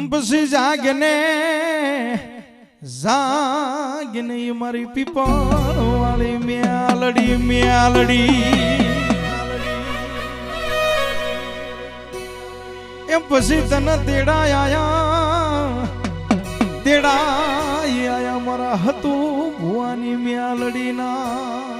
પછી જાગને જાગને મારી પીપળ વાળી મ્યાલડી મ્યાલડી એમ પછી તને તેડા આયા મારા હતું ભુવાની મ્યાલડી ના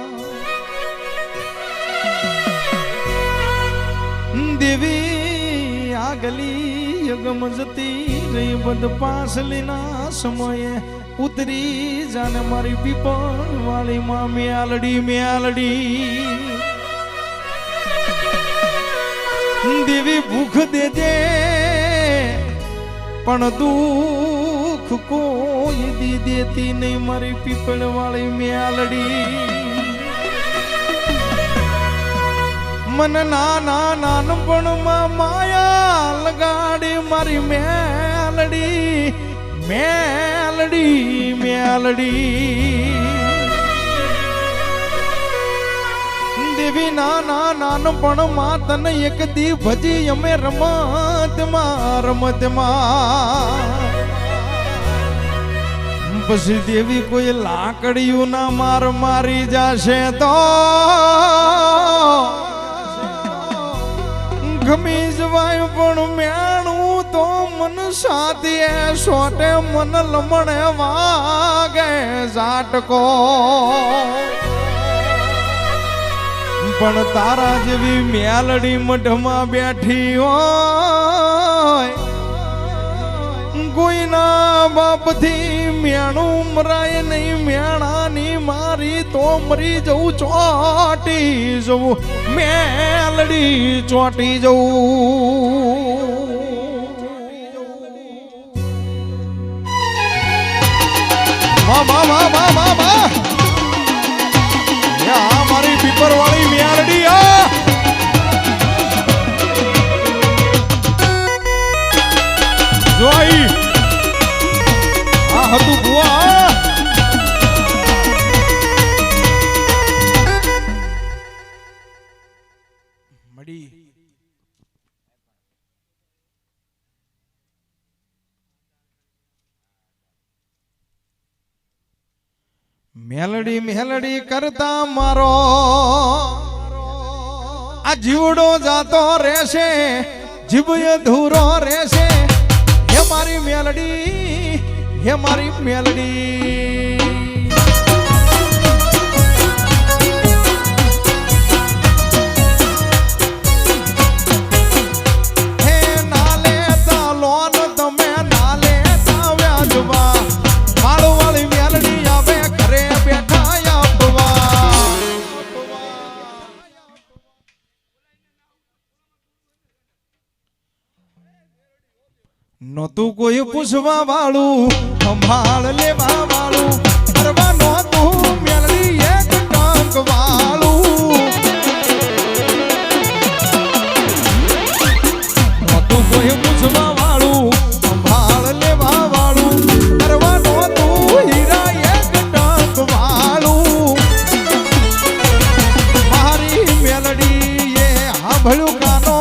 દેવી આગલી યગમ જતી રહી બધ પાસલી ના સમયે ઉતરી જાને મારી પીપળ વાળી માં મ્યાલડી મ્યાલડી દેવી ભૂખ દેજે પણ દુઃખ કોઈ દી દેતી નહીં મારી પીપળ વાળી મ્યાલડી મન નાના નાનપણમાં માયા લગાડી મારી મેલડી મેલડી મેલડી દેવી નાના નાનપણમાં તને એક દી ભજી અમે રમતમાં પછી દેવી કોઈ લાકડીયું ના મારી જશે તો ગમી જવાય પણ મેણું તો મન સાથે સોટે મન લમણે વાગે ઝાટકો પણ તારા જેવી મ્યાલડી મઢમાં બેઠી હોય કોઈના બાપથી મેણું મરાય નહીં મેણાની મારી તો મરી જવું ચોટી જવું મેલડી ચોટી જવું મારી પીપર વાળી મેલડી જોઈ હતું બુઆ મડી મેલડી મેલડી કરતા મારો આ જીવડો જાતો રહેશે જીવ અધૂરો રહેશે હે મારી મેલડી હે મારી મેલડી હે નાલે લોન તમે નાલે વ્યાજવા માળો વાળી મેલડી આવે ઘરે બેઠા આપવા નતું કોઈ પૂછવા વાળું સંભાળ લેવા વાળું કરવા નતું મેલડી એક ટંક વાળું નતું કોઈ પૂછવા વાળું સંભાળ લેવા વાળું કરવા નતું હીરા એક ટંક વાળું મારી મેલડી એ સાંભળ્યું કાનો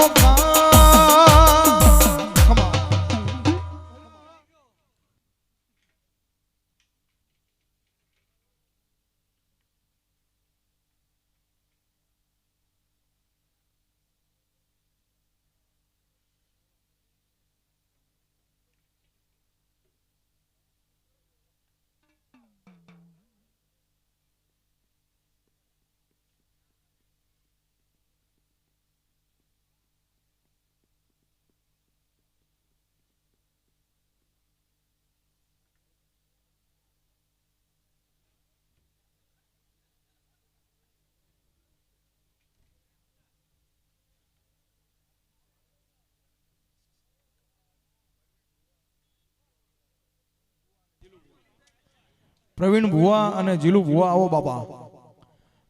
પ્રવીણ ભુવા અને જીલુ ભુવા આવો બાપા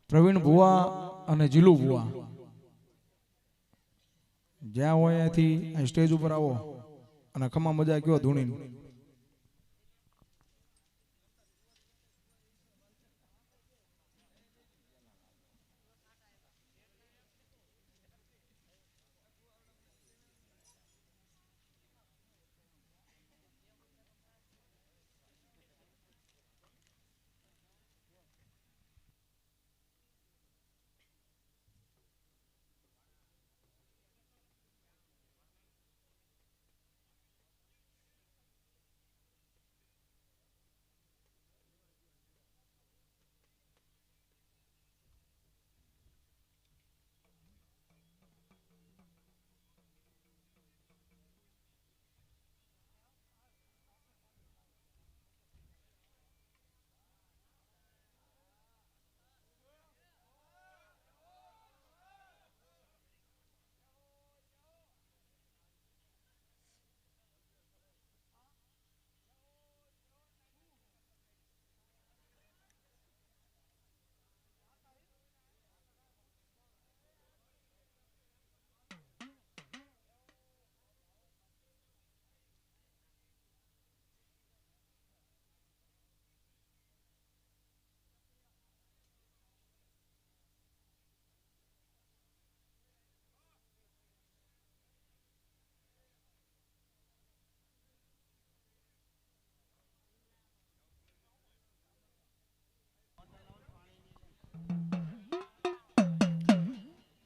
પ્રવીણ ભુવા અને જીલુ ભુવા જ્યાં હોય ત્યાંથી સ્ટેજ ઉપર આવો અને ખમા મજા કયો ધૂણી